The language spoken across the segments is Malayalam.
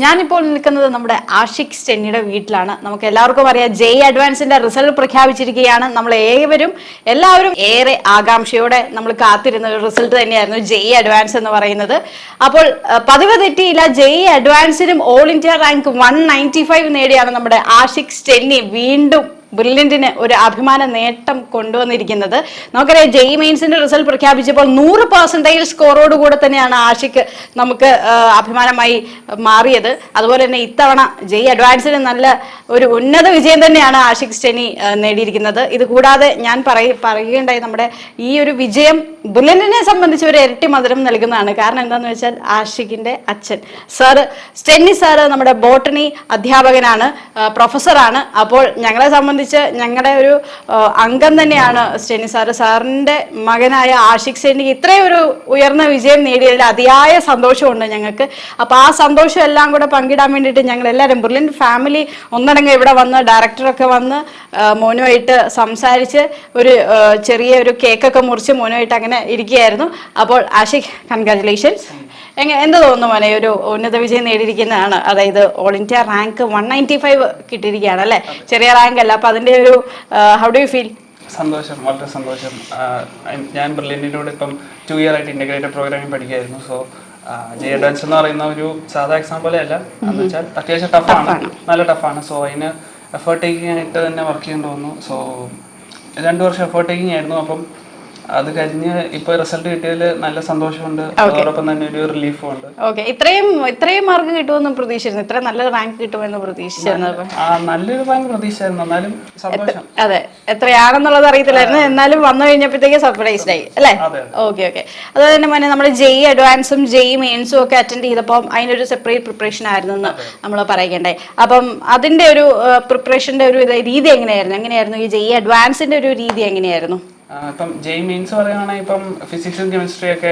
ഞാനിപ്പോൾ നിൽക്കുന്നത് നമ്മുടെ ആഷിഖ് സ്റ്റെന്നിയുടെ വീട്ടിലാണ്. നമുക്ക് എല്ലാവർക്കും അറിയാം ജെഇ അഡ്വാൻസിന്റെ റിസൾട്ട് പ്രഖ്യാപിച്ചിരിക്കുകയാണ്. നമ്മൾ എല്ലാവരും ഏറെ ആകാംക്ഷയോടെ നമ്മൾ കാത്തിരുന്ന ഒരു റിസൾട്ട് തന്നെയായിരുന്നു ജെഇ അഡ്വാൻസ് എന്ന് പറയുന്നത്. അപ്പോൾ പതിവ് തെറ്റിയില്ല, ജെഇ അഡ്വാൻസിനും ഓൾ ഇന്ത്യ റാങ്ക് 195 നേടിയാണ് നമ്മുടെ ആഷിഖ് സ്റ്റെന്നി വീണ്ടും ബ്രില്യന്റിന് ഒരു അഭിമാന നേട്ടം കൊണ്ടുവന്നിരിക്കുന്നത്. നമുക്കറിയാം ജെഇ മെയിൻസിന്റെ റിസൾട്ട് പ്രഖ്യാപിച്ചപ്പോൾ 100% സ്കോറോടുകൂടെ തന്നെയാണ് ആഷിഖ് നമുക്ക് അഭിമാനമായി മാറിയത്. അതുപോലെ തന്നെ ഇത്തവണ ജെഇ അഡ്വാൻസിന് നല്ല ഒരു ഉന്നത വിജയം തന്നെയാണ് ആഷിഖ് സ്റ്റെന്നി നേടിയിരിക്കുന്നത്. ഇത് കൂടാതെ ഞാൻ പറയുകയുണ്ടായി, നമ്മുടെ ഈ ഒരു വിജയം ബ്രില്യന്റിനെ സംബന്ധിച്ച് ഒരു ഇരട്ടി മധുരം നൽകുന്നതാണ്. കാരണം എന്താണെന്ന് വെച്ചാൽ ആഷിഖിന്റെ അച്ഛൻ സ്റ്റെന്നി സാറ് നമ്മുടെ ബോട്ടണി അധ്യാപകനാണ്, പ്രൊഫസറാണ്. അപ്പോൾ ഞങ്ങളെ സംബന്ധിച്ച് ഞങ്ങളുടെ ഒരു അംഗം തന്നെയാണ് സ്റ്റെന്നി സാറിന്റെ മകനായ ആഷിഖ് സ്റ്റെന്നിക്ക് ഇത്രയും ഒരു ഉയർന്ന വിജയം നേടിയതിൽ അതിയായ സന്തോഷമുണ്ട് ഞങ്ങൾക്ക്. അപ്പൊ ആ സന്തോഷം എല്ലാം കൂടെ പങ്കിടാൻ വേണ്ടിയിട്ട് ഞങ്ങൾ എല്ലാവരും ബ്രില്യന്റ് ഫാമിലി ഒന്നടങ്കം ഇവിടെ വന്ന് ഡയറക്ടറൊക്കെ വന്ന് മോനുമായിട്ട് സംസാരിച്ച് ഒരു ചെറിയൊരു കേക്കൊക്കെ മുറിച്ച് മോനുമായിട്ട് അങ്ങനെ ഇരിക്കുകയായിരുന്നു. അപ്പോൾ ആഷിഖ്, കൺഗ്രാറ്റുലേഷൻസ്. എന്ത് തോന്നുന്നു മോനെ, ഒരു ഉന്നത വിജയം നേടിയിരിക്കുന്നതാണ്, അതായത് ഓൾ ഇന്ത്യ റാങ്ക് 195 കിട്ടിയിരിക്കുകയാണ് അല്ലേ? ചെറിയ റാങ്ക് അല്ല. അപ്പൊ അതിന്റെ ഒരു ഹൗ ഡു യു ഫീൽ? സന്തോഷം, വളരെ സന്തോഷം. ഞാൻ ബ്രില്യന്റിലൂടെ ഇപ്പം 2 ഇയർ ആയിട്ട് ഇന്റഗ്രേറ്റഡ് പ്രോഗ്രാമിംഗ് പഠിക്കുകയായിരുന്നു. സോ ജെഇ അഡ്വാൻസ് എന്ന് പറയുന്ന ഒരു സാധാ എക്സാം പോലെ അല്ല, എന്ന് വെച്ചാൽ അത്യാവശ്യം ടഫാണ്, നല്ല ടഫാണ്. സോ അതിന് എഫേർട്ട് ടേക്കിംഗ് ആയിട്ട് തന്നെ വർക്ക് ചെയ്യേണ്ടി വന്നു. സോ 2 വർഷം എഫേർട്ട് ടേക്കിംഗ് ആയിരുന്നു. അപ്പം അത് കഴിഞ്ഞ് ഇപ്പൊ റിസൾട്ട് കിട്ടിയതിൽ നല്ല സന്തോഷമുണ്ട്, അതോടൊപ്പം തന്നെ ഒരു റിലീഫും ഉണ്ട്. ഓക്കെ, ഇത്രയും മാർക്ക് കിട്ടുമെന്ന് പ്രതീക്ഷിച്ചിരുന്നു, ഇത്ര നല്ല റാങ്ക് കിട്ടുമെന്ന് പ്രതീക്ഷിച്ചിരുന്നു? നല്ലൊരു റാങ്ക് പ്രതീക്ഷിച്ചായിരുന്നു, എന്നാലും സന്തോഷം. അതെ, എത്രയാണെന്നുള്ളത് അറിയത്തില്ലായിരുന്നു, എന്നാലും വന്നു കഴിഞ്ഞപ്പോഴത്തേക്ക് സർപ്രൈസ്ഡ് ആയി അല്ലേ? ഓക്കെ. അതുപോലെ തന്നെ മോനെ, നമ്മൾ ജെഇ അഡ്വാൻസും ജെഇ മെയിൻസും ഒക്കെ അറ്റൻഡ് ചെയ്തപ്പോൾ അതിനൊരു സെപ്പറേറ്റ് പ്രിപ്പറേഷൻ ആയിരുന്നു എന്ന് നമ്മൾ പറയണ്ടേ. അപ്പം അതിന്റെ ഒരു പ്രിപ്പറേഷന്റെ ഒരു രീതി എങ്ങനെയായിരുന്നു ഈ ജെഇ അഡ്വാൻസിന്റെ ഒരു രീതി എങ്ങനെയായിരുന്നു? ഇപ്പം ജെഇ മെയിൻസ് പറയുകയാണെങ്കിൽ ഇപ്പം ഫിസിക്സും കെമിസ്ട്രി ഒക്കെ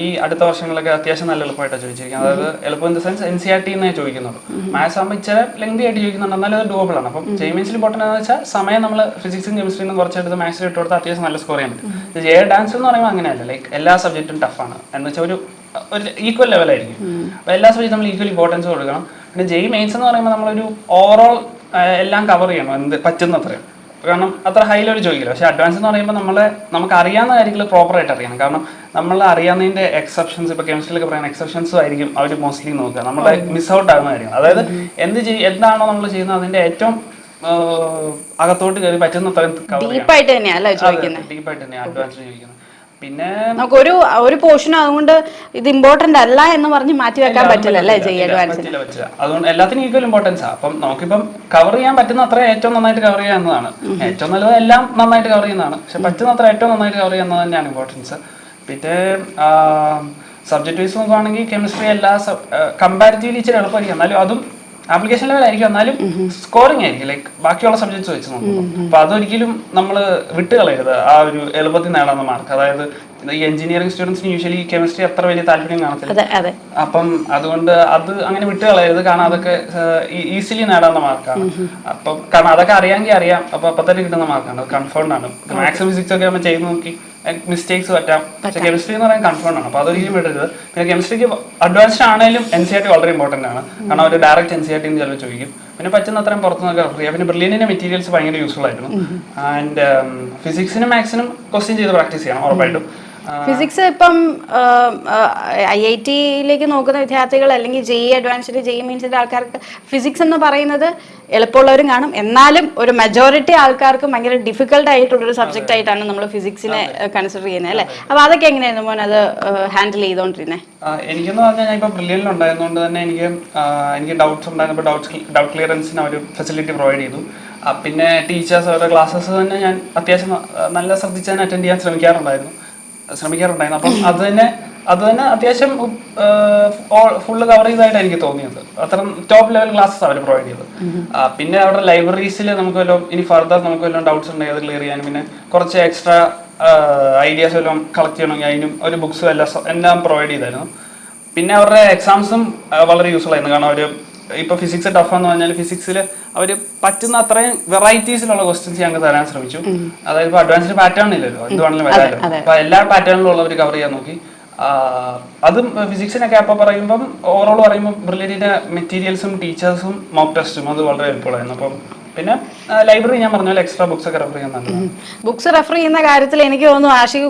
ഈ അടുത്ത വർഷങ്ങളൊക്കെ അത്യാവശ്യം നല്ല എളുപ്പമായിട്ടാണ് ചോദിച്ചിരിക്കുന്നത്. അതായത് എളുപ്പം ഇൻ ദ സെൻസ് NCERT എന്നേ ചോദിക്കുന്നുള്ളൂ. മാത്സ് ആകുമ്പോൾ ഇച്ചിരി ലെങ്തി ആയിട്ട് ചോദിക്കുന്നുണ്ട്, എന്നാലും അത് ഡൂബിൾ ആണ്. അപ്പം ജെഇ മെയിൻസിൽ ഇമ്പോർട്ടൻ്റ് എന്ന് വെച്ചാൽ സമയം നമ്മൾ ഫിസിക്സും കെമിസ്ട്രിയിൽ നിന്ന് കുറച്ചെടുത്ത് മാത്സിൽ ഇട്ട് കൊടുത്താൽ അത്യാവശ്യം നല്ല സ്കോർ ചെയ്യാൻ പറ്റും. ജെഇ ഡാൻസ് എന്ന് പറയുമ്പോൾ അങ്ങനെയല്ല, ലൈക്ക് എല്ലാ സബ്ജക്റ്റും ടഫാണ് എന്ന് വെച്ചാൽ ഒരു ഈക്വൽ ലെവലായിരിക്കും. അപ്പോൾ എല്ലാ സബ്ജക്റ്റും നമ്മൾ ഈക്വൽ ഇമ്പോർട്ടൻസ് കൊടുക്കണം. പിന്നെ ജെഇ മെയിൻസ് എന്ന് പറയുമ്പോൾ നമ്മളൊരു ഓവറോൾ എല്ലാം കവർ ചെയ്യണം, എന്ത് പറ്റുന്നത്രയും. കാരണം അത്ര ഹൈ ലെവൽ ചോദിക്കില്ല. പക്ഷെ അഡ്വാൻസ് എന്ന് പറയുമ്പോൾ നമുക്ക് അറിയാവുന്ന കാര്യങ്ങൾ പ്രോപ്പറായിട്ട് അറിയണം. കാരണം നമ്മൾ അറിയാവുന്നതിൻ്റെ എക്സെപ്ഷൻസ്, ഇപ്പോൾ കെമിസ്ട്രിയിലൊക്കെ പറയുന്ന എക്സെപ്ഷൻസും ആയിരിക്കും അവർ മോസ്റ്റ്ലി നോക്കുക, നമ്മളെ മിസ് ഔട്ട് ആകുന്ന കാര്യങ്ങൾ. അതായത് എന്താണോ നമ്മൾ ചെയ്യുന്നത് അതിൻ്റെ ഏറ്റവും അകത്തോട്ട് കയറി പറ്റുന്നത്രയും ഡീപ്പായിട്ട് തന്നെയാണ് അഡ്വാൻസ് ചോദിക്കുന്നത്. പിന്നെ നമുക്ക് ഒരു പോർഷൻ അതുകൊണ്ട് ഇത് ഇമ്പോർട്ടന്റ് അല്ല എന്ന് പറഞ്ഞ് മാറ്റി വെക്കാൻ പറ്റില്ല അല്ലേ ജെഇ അഡ്വാൻസ്? അതുകൊണ്ട് എല്ലാത്തിനും ഈക്വൽ ഇമ്പോർട്ടൻസ് ആണ്. അപ്പം നമുക്കിപ്പം കവർ ചെയ്യാൻ പറ്റുന്ന അത്ര ഏറ്റവും നന്നായിട്ട് കവർ ചെയ്യാവുന്നതാണ്. ഏറ്റവും നല്ലത് എല്ലാം നന്നായിട്ട് കവർ ചെയ്യുന്നതാണ്, പക്ഷെ പറ്റുന്ന അത്ര ഏറ്റവും നന്നായിട്ട് കവർ ചെയ്യുന്നത് തന്നെയാണ് ഇമ്പോർട്ടൻസ്. പിന്നെ സബ്ജക്ട് വൈസ് നോക്കുകയാണെങ്കിൽ കെമിസ്ട്രി എല്ലാ കമ്പാരിറ്റീവ്ലി ഇച്ചിരി എളുപ്പമായിരിക്കും, എന്നാലും അതും ആപ്ലിക്കേഷൻ ലെവലായിരിക്കും, എന്നാലും സ്കോറിംഗ് ആയിരിക്കും ലൈക്ക് ബാക്കിയുള്ള സബ്ജക്ട്സ് വെച്ച് നോക്കുമ്പോൾ. അപ്പോൾ അതൊരിക്കലും നമ്മൾ വിട്ടുകളയരുത് ആ ഒരു എളുപ്പത്തിൽ നേടാവുന്ന മാർക്ക്. അതായത് ഈ എഞ്ചിനീയറിംഗ് സ്റ്റുഡൻസിന് യൂഷ്വലി കെമിസ്ട്രി അത്ര വലിയ താല്പര്യം കാണത്തില്ല. അപ്പം അതുകൊണ്ട് അത് അങ്ങനെ വിട്ടുകളയരുത്, കാരണം അതൊക്കെ ഈസിലി നേടാവുന്ന മാർക്കാണ്. അപ്പം കാരണം അതൊക്കെ അറിയാമെങ്കിൽ അറിയാം, അപ്പോൾ തന്നെ കിട്ടുന്ന മാർക്കാണ്, അത് കൺഫേംഡ് ആണ്. മാത്സ് ഫിസിക്സ് ഒക്കെ നമ്മൾ ചെയ്ത് നോക്കി മിസ്റ്റേക്സ് പറ്റാം, പക്ഷേ കെമിസ്ട്രി എന്ന് പറയാൻ കൺഫേംഡ് ആണ്. അപ്പോൾ അതൊരിക്കലും വിടരുത്. പിന്നെ കെമിസ്ട്രിക്ക് അഡ്വാൻസ്ഡ് ആണെങ്കിലും NCERT വളരെ ഇമ്പോർട്ടൻ്റ് ആണ്, കാരണം ഒരു ഡയറക്റ്റ് NCERT ചിലപ്പോൾ ചോദിക്കും. പിന്നെ പറ്റുന്ന അത്രയും പുറത്തുനിന്നൊക്കെ റെഫർ ചെയ്യാം. പിന്നെ ബ്രില്യന്റിന്റെ മെറ്റീരിയൽസ് ഭയങ്കര യൂസ്ഫുൾ ആയിരുന്നു. ആൻഡ് ഫിസിക്സിനും മാത്സിനും ക്വസ്റ്റ്യൻ ചെയ്ത് പ്രാക്ടീസ് ചെയ്യണം ഉറപ്പായിട്ടും. ഫിസിക്സ് ഇപ്പം IIT-യിലേക്ക് നോക്കുന്ന വിദ്യാർത്ഥികൾ അല്ലെങ്കിൽ ജെഇ അഡ്വാൻസ്ഡ് ജെഇ മെയിൻസിന്റെ ആൾക്കാർക്ക് ഫിസിക്സ് എന്ന് പറയുന്നത് എളുപ്പമുള്ളവരും കാണും, എന്നാലും ഒരു മെജോറിറ്റി ആൾക്കാർക്ക് ഭയങ്കര ഡിഫിക്കൽട്ട് ആയിട്ടുള്ളൊരു സബ്ജക്റ്റ് ആയിട്ടാണ് നമ്മൾ ഫിസിക്സിനെ കൺസിഡർ ചെയ്യുന്നത് അല്ലേ? അപ്പോൾ അതൊക്കെ എങ്ങനെയായിരുന്നു മോൻ അത് ഹാൻഡിൽ ചെയ്തുകൊണ്ടിരുന്നത്? എനിക്കെന്ന് പറഞ്ഞാൽ ഞാൻ ഇപ്പോൾ ബ്രില്യനിൽ ഉണ്ടായിരുന്നതുകൊണ്ട് തന്നെ എനിക്ക് ഡൗട്ട്സ് ഉണ്ടായിരുന്നപ്പോൾ ഡൗട്ട് ക്ലിയറൻസിന് അവർ ഫെസിലിറ്റി പ്രൊവൈഡ് ചെയ്തു. പിന്നെ ടീച്ചേഴ്സ് അവരുടെ ക്ലാസ്സസ് തന്നെ ഞാൻ അത്യാവശ്യം നല്ല ശ്രദ്ധിച്ച് തന്നെ അറ്റൻഡ് ചെയ്യാൻ ശ്രമിക്കാറുണ്ടായിരുന്നു. അപ്പം അത് തന്നെ അത്യാവശ്യം ഫുള്ള് കവർ ചെയ്തതായിട്ട് എനിക്ക് തോന്നിയത്. അത്ര ടോപ്പ് ലെവൽ ക്ലാസ്സസ് അവർ പ്രൊവൈഡ് ചെയ്തത്. പിന്നെ അവരുടെ ലൈബ്രറീസിൽ നമുക്ക് വല്ലതും ഇനി ഫർദർ നമുക്ക് വല്ലതും ഡൗട്ട്സ് ഉണ്ടെങ്കിൽ അത് ക്ലിയർ ചെയ്യാനും, പിന്നെ കുറച്ച് എക്സ്ട്രാ ഐഡിയാസ് വല്ലതും കളക്ട് ചെയ്യണമെങ്കിൽ അതിനും ഒരു ബുക്സും എല്ലാം പ്രൊവൈഡ് ചെയ്തായിരുന്നു. പിന്നെ അവരുടെ എക്സാംസും വളരെ യൂസ്ഫുൾ ആയിരുന്നു, കാരണം അവർ ഇപ്പോൾ ഫിസിക്സ് ടഫാന്ന് പറഞ്ഞാൽ ഫിസിക്സിൽ അവർ പറ്റുന്ന അത്രയും വെറൈറ്റീസിലുള്ള ക്വസ്റ്റ്യൻസ് ഞങ്ങൾക്ക് തരാൻ ശ്രമിച്ചു. അതായത് ഇപ്പോൾ അഡ്വാൻസ്ഡ് പാറ്റേൺ ഇല്ലല്ലോ, എന്ത് വേണമെങ്കിലും വരാമല്ലോ. അപ്പോൾ എല്ലാ പാറ്റേണിലും ഉള്ളവർ കവർ ചെയ്യാൻ നോക്കി. അതും ഫിസിക്സിനൊക്കെ അപ്പോൾ പറയുമ്പം ഓവറോൾ പറയുമ്പോൾ ബ്രില്യൻറ്റിൻ്റെ മെറ്റീരിയൽസും ടീച്ചേഴ്സും മോക്ക് ടെസ്റ്റും അത് വളരെ ഹെൽപ്ഫുൾ ആയിരുന്നു. അപ്പം പിന്നെ ലൈബ്രറി ഞാൻ പറഞ്ഞ പോലെ എക്സ്ട്രാ ബുക്സ് ഒക്കെ റെഫർ ചെയ്യാൻ നല്ലതാണ്. ബുക്സ് റെഫർ ചെയ്യുന്ന കാര്യത്തിൽ എനിക്ക് തോന്നുന്നു ആഷിക്ക്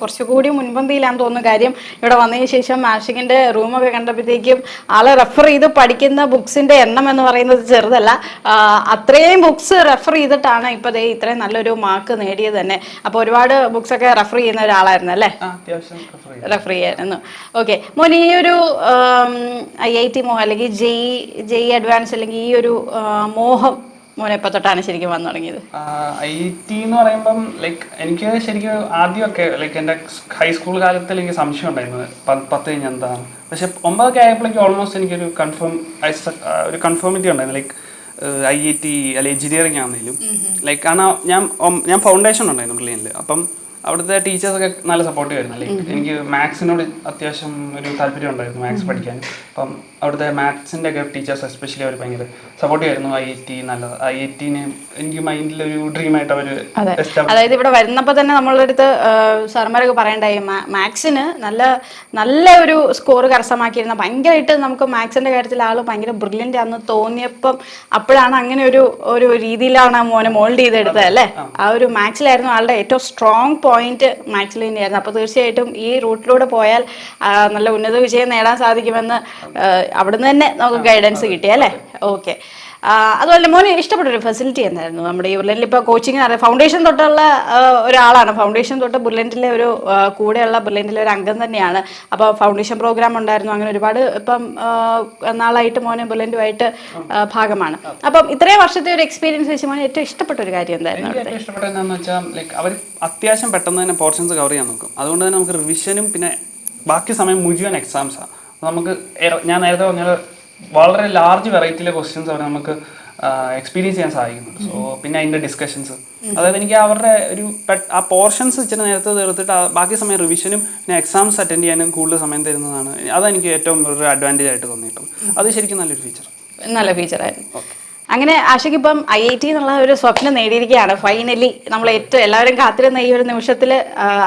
കുറച്ചുകൂടി മുൻപന്തിയിലാന്ന് തോന്നുന്നു. കാര്യം ഇവിടെ വന്നതിന് ശേഷം ആഷിക്കിന്റെ റൂമൊക്കെ കണ്ടപ്പോഴത്തേക്കും ആള് റെഫർ ചെയ്ത് പഠിക്കുന്ന ബുക്സിന്റെ എണ്ണം എന്ന് പറയുന്നത് ചെറുതല്ല. അത്രയും ബുക്സ് റെഫർ ചെയ്തിട്ടാണ് ഇപ്പൊ ഇത്രയും നല്ലൊരു മാർക്ക് നേടിയത് തന്നെ. അപ്പൊ ഒരുപാട് ബുക്സ് ഒക്കെ റെഫർ ചെയ്യുന്ന ഒരാളായിരുന്നു അല്ലേ? റെഫർ ചെയ്യായിരുന്നു. ഓക്കെ മോൻ, ഈ ഒരു IIT മോഹം അല്ലെങ്കിൽ ജെഇ അഡ്വാൻസ് അല്ലെങ്കിൽ ഈ ഒരു മോഹം മോനെ എപ്പോൾ തൊട്ടാണ് ശരിക്കും വന്നു തുടങ്ങിയത്? IIT എന്ന് പറയുമ്പം ലൈക്ക് എനിക്ക് ശരിക്കും ആദ്യമൊക്കെ ലൈക്ക് എൻ്റെ ഹൈസ്കൂൾ കാലത്തിൽ എനിക്ക് സംശയം ഉണ്ടായിരുന്നു 10 കഴിഞ്ഞ് എന്താണ്. പക്ഷെ 9 ആയപ്പോഴേക്കും ഓൾമോസ്റ്റ് എനിക്കൊരു കൺഫേമിറ്റി ഉണ്ടായിരുന്നു. ലൈക്ക് IIT അല്ലെങ്കിൽ എഞ്ചിനീയറിംഗ് ആണെങ്കിലും ലൈക്ക് കാരണം ഞാൻ ഫൗണ്ടേഷൻ ഉണ്ടായിരുന്നു ബ്രില്യൻറ്റിൽ. അപ്പം അവിടുത്തെ ടീച്ചേഴ്സൊക്കെ നല്ല സപ്പോർട്ടീവ് ആയിരുന്നു. ലൈക്ക് എനിക്ക് മാത്സിനോട് അത്യാവശ്യം ഒരു താല്പര്യം ഉണ്ടായിരുന്നു, മാത്സ് പഠിക്കാൻ. അപ്പം അവിടുത്തെ മാത്സിൻ്റെ ഒക്കെ ടീച്ചേഴ്സ് എസ്പെഷ്യലി അവർ ഭയങ്കര സപ്പോർട്ടീവ് ആയിരുന്നു. IIT നല്ലത്, IITനെ എനിക്ക് മൈൻഡിലൊരു ഡ്രീമായിട്ട് അവർ. അതായത് ഇവിടെ വരുന്നപ്പോൾ തന്നെ നമ്മളുടെ അടുത്ത് സാർമാരൊക്കെ പറയണ്ടായി മാത്സിന് നല്ല ഒരു സ്കോർ കരസ്ഥമാക്കിയിരുന്ന, ഭയങ്കരമായിട്ട് നമുക്ക് മാത്സിൻ്റെ കാര്യത്തിൽ ആൾ ഭയങ്കര ബ്രില്യൻ്റ് ആണെന്ന് തോന്നിയപ്പം അപ്പോഴാണ് അങ്ങനെ ഒരു രീതിയിലാണ് ആ മോനെ മോൾഡ് ചെയ്തെടുത്തത് അല്ലേ? ആ ഒരു മാത്സിലായിരുന്നു ആളുടെ ഏറ്റവും സ്ട്രോങ് പോയിന്റ് മാത്സിൽ തന്നെയായിരുന്നു. അപ്പോൾ തീർച്ചയായിട്ടും ഈ റൂട്ടിലൂടെ പോയാൽ നല്ല ഉന്നത വിജയം നേടാൻ സാധിക്കുമെന്ന് അവിടുന്ന് തന്നെ നമുക്ക് ഗൈഡൻസ് കിട്ടിയല്ലേ? ഓക്കെ. അതുപോലെ മോന് ഇഷ്ടപ്പെട്ടൊരു ഫെസിലിറ്റി എന്തായിരുന്നു നമ്മുടെ ഈ ബ്രില്യൻറ്റിൽ? ഇപ്പോൾ കോച്ചിങ് ഫൗണ്ടേഷൻ തൊട്ടുള്ള ഒരാളാണ്, ഫൗണ്ടേഷൻ തൊട്ട് ബ്രില്യൻറ്റിലെ ഒരു കൂടെയുള്ള ബ്രില്യൻറ്റിലെ ഒരു അംഗം തന്നെയാണ്. അപ്പോൾ ഫൗണ്ടേഷൻ പ്രോഗ്രാം ഉണ്ടായിരുന്നു, അങ്ങനെ ഒരുപാട് ഇപ്പം നാളായിട്ട് മോന് ബ്രില്യൻറ്റുമായിട്ട് ഭാഗമാണ്. അപ്പം ഇത്രയും വർഷത്തെ ഒരു എക്സ്പീരിയൻസ് വെച്ച് മോന് ഏറ്റവും ഇഷ്ടപ്പെട്ട ഒരു കാര്യം എന്തായിരുന്നു? ഏറ്റവും ഇഷ്ടപ്പെട്ട എന്താണെന്ന് വെച്ചാൽ ലൈക്ക് അവർ അത്യാവശ്യം പെട്ടെന്ന് തന്നെ പോർഷൻസ് കവർ ചെയ്യാൻ നോക്കും. അതുകൊണ്ട് തന്നെ നമുക്ക് റിവിഷനും പിന്നെ ബാക്കി സമയം മുഴുവൻ എക്സാംസാണ്. നമുക്ക് ഞാൻ നേരത്തെ പറഞ്ഞാൽ വളരെ ലാർജ് വെറൈറ്റിയിലെ ക്വസ്റ്റ്യൻസ് അവർ നമുക്ക് എക്സ്പീരിയൻസ് ചെയ്യാൻ സാധിക്കുന്നുണ്ട്. സോ പിന്നെ അതിൻ്റെ ഡിസ്കഷൻസ്, അതായത് എനിക്ക് അവരുടെ ആ പോർഷൻസ് ഇച്ചിരി നേരത്തെ തീർത്തിട്ട് ബാക്കി സമയം റിവിഷനും പിന്നെ എക്സാംസ് അറ്റൻഡ് ചെയ്യാനും കൂടുതൽ സമയം തരുന്നതാണ്. അതെനിക്ക് ഏറ്റവും ഒരു അഡ്വാൻറ്റേജ് ആയിട്ട് തോന്നിയിട്ടുണ്ട്. അത് ശരിക്കും നല്ലൊരു ഫീച്ചർ, നല്ല ഫീച്ചറായിരുന്നു. ഓക്കെ. അങ്ങനെ ആഷിക്ക് ഇപ്പം IIT എന്നുള്ള ഒരു സ്വപ്നം നേടിയിരിക്കുകയാണ്. ഫൈനലി നമ്മൾ എല്ലാവരും കാത്തിരുന്ന ഈ ഒരു നിമിഷത്തിൽ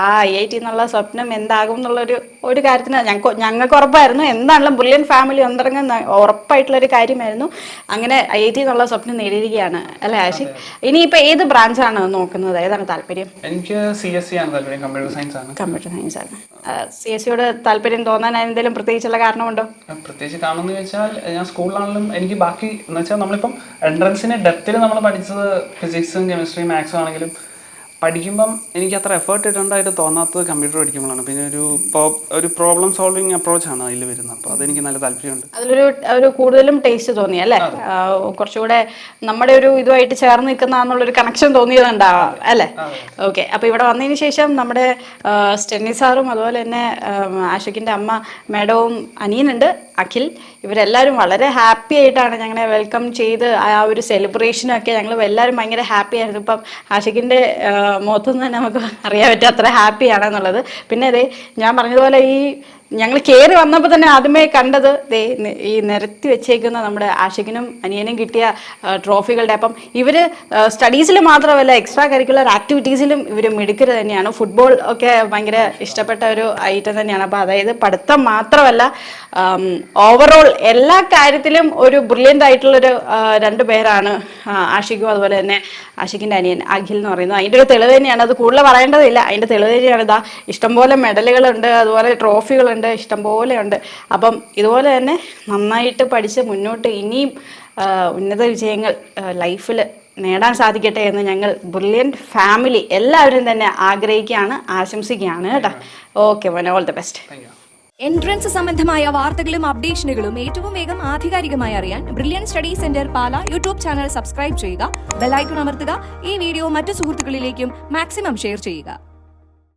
ആ IIT എന്നുള്ള സ്വപ്നം എന്താകും എന്നുള്ളൊരു കാര്യത്തിന് ഞങ്ങൾക്ക് ഉറപ്പായിരുന്നു. എന്താണല്ലോ ബ്രില്യൻ ഫാമിലി ഒന്നിറങ്ങുന്ന ഉറപ്പായിട്ടുള്ളൊരു കാര്യമായിരുന്നു. അങ്ങനെ IIT എന്നുള്ള സ്വപ്നം നേടിയിരിക്കുകയാണ് അല്ലേ ആഷിക്? ഇനിയിപ്പോൾ ഏത് ബ്രാഞ്ചാണ് നോക്കുന്നത്? ഏതാണ് താല്പര്യം? എനിക്ക് CSC ആണ് താല്പര്യം, കമ്പ്യൂട്ടർ സയൻസ് ആണ്. കമ്പ്യൂട്ടർ സയൻസ് ആണ്. CSCയോട് താല്പര്യം തോന്നാൻ എന്തെങ്കിലും പ്രത്യേകിച്ചുള്ള കാരണമുണ്ടോ? പ്രത്യേകിച്ച് കാരണം എന്ന് വെച്ചാൽ ഞാൻ സ്കൂളിലാണെങ്കിലും എനിക്ക് ബാക്കി എന്ന് വെച്ചാൽ നമ്മളിപ്പം എൻട്രൻസിന് ഡെപ്തിൽ നമ്മൾ പഠിച്ചത് ഫിസിക്സും കെമിസ്ട്രിയും മാത്സും ആണെങ്കിലും പഠിക്കുമ്പം എനിക്ക് അത്ര എഫേർട്ട് ഇടേണ്ടതായിട്ട് തോന്നാത്തത് കമ്പ്യൂട്ടർ പഠിക്കുമ്പോഴാണ്. പിന്നെ ഒരു പ്രോബ്ലം സോൾവിങ് അപ്രോച്ചാണ് അതിൽ വരുന്നത്. അപ്പോൾ അതെനിക്ക് നല്ല താല്പര്യമുണ്ട്. അതിലൊരു കൂടുതലും ടേസ്റ്റ് തോന്നി അല്ലേ? കുറച്ചുകൂടെ നമ്മുടെ ഒരു ഇതുമായിട്ട് ചേർന്ന് നിൽക്കുന്നതെന്നുള്ളൊരു കണക്ഷൻ തോന്നിയതുണ്ടാവാം അല്ലേ? ഓക്കെ. അപ്പോൾ ഇവിടെ വന്നതിന് ശേഷം നമ്മുടെ സ്റ്റെന്നി സാറും അതുപോലെ തന്നെ ആഷിക്കിൻ്റെ അമ്മ മേഡവും അനിയനുണ്ട് അഖിൽ, ഇവരെല്ലാവരും വളരെ ഹാപ്പി ആയിട്ടാണ് ഞങ്ങളെ വെൽക്കം ചെയ്ത് ആ ഒരു സെലിബ്രേഷനൊക്കെ ഞങ്ങൾ എല്ലാവരും ഭയങ്കര ഹാപ്പി ആയിരുന്നു. ഇപ്പം ആഷിക്കിൻ്റെ മുഖത്തുനിന്ന് തന്നെ നമുക്ക് അറിയാൻ പറ്റും അത്ര ഹാപ്പിയാണെന്നുള്ളത്. പിന്നെ അതെ ഞാൻ പറഞ്ഞതുപോലെ ഈ ഞങ്ങൾ കയറി വന്നപ്പോൾ തന്നെ ആദ്യമേ കണ്ടത് ഈ നിരത്തി വെച്ചേക്കുന്ന നമ്മുടെ ആഷിക്കിനും അനിയനും കിട്ടിയ ട്രോഫികളുടെ. അപ്പം ഇവർ സ്റ്റഡീസിൽ മാത്രമല്ല എക്സ്ട്രാ കരിക്കുലർ ആക്ടിവിറ്റീസിലും ഇവർ മിടുക്കർ തന്നെയാണ്. ഫുട്ബോൾ ഒക്കെ ഭയങ്കര ഇഷ്ടപ്പെട്ട ഒരു ഐറ്റം തന്നെയാണ്. അപ്പോൾ അതായത് പഠിത്തം മാത്രമല്ല ഓവറോൾ എല്ലാ കാര്യത്തിലും ഒരു ബ്രില്യൻ്റ് ആയിട്ടുള്ളൊരു 2 പേരാണ് ആഷിക്കും അതുപോലെ തന്നെ ആഷിക്കിൻ്റെ അനിയൻ അഖിൽ എന്ന് പറയുന്നത്. അതിൻ്റെ ഒരു തെളിവ് തന്നെയാണ്, അത് കൂടുതൽ പറയേണ്ടതില്ല, അതിൻ്റെ തെളിവ് തന്നെയാണ്. ഇതാ ഇഷ്ടംപോലെ മെഡലുകളുണ്ട്, അതുപോലെ ട്രോഫികളുണ്ട്, ഇഷ്ടംപോലെ ഉണ്ട്. അപ്പം ഇതുപോലെ തന്നെ നന്നായിട്ട് പഠിച്ച് മുന്നോട്ട് ഇനിയും ഉന്നത വിജയങ്ങൾ ലൈഫിൽ നേടാൻ സാധിക്കട്ടെ എന്ന് ഞങ്ങൾ ബ്രില്യൻറ്റ് ഫാമിലി എല്ലാവരും തന്നെ ആഗ്രഹിക്കുകയാണ്, ആശംസിക്കുകയാണ് കേട്ടോ. ഓക്കെ മോനെ, ഓൾ ദി ബെസ്റ്റ്. എൻട്രൻസ് സംബന്ധമായ വാർത്തകളും അപ്ഡേഷനുകളും ഏറ്റവും വേഗം ആധികാരികമായി അറിയാൻ ബ്രില്യൻ സ്റ്റഡി സെന്റർ പാല യൂട്യൂബ് ചാനൽ സബ്സ്ക്രൈബ് ചെയ്യുക, ബെൽ ഐക്കൺ അമർത്തുക, ഈ വീഡിയോ മറ്റു സുഹൃത്തുക്കളിലേക്കും മാക്സിമം ഷെയർ ചെയ്യുക.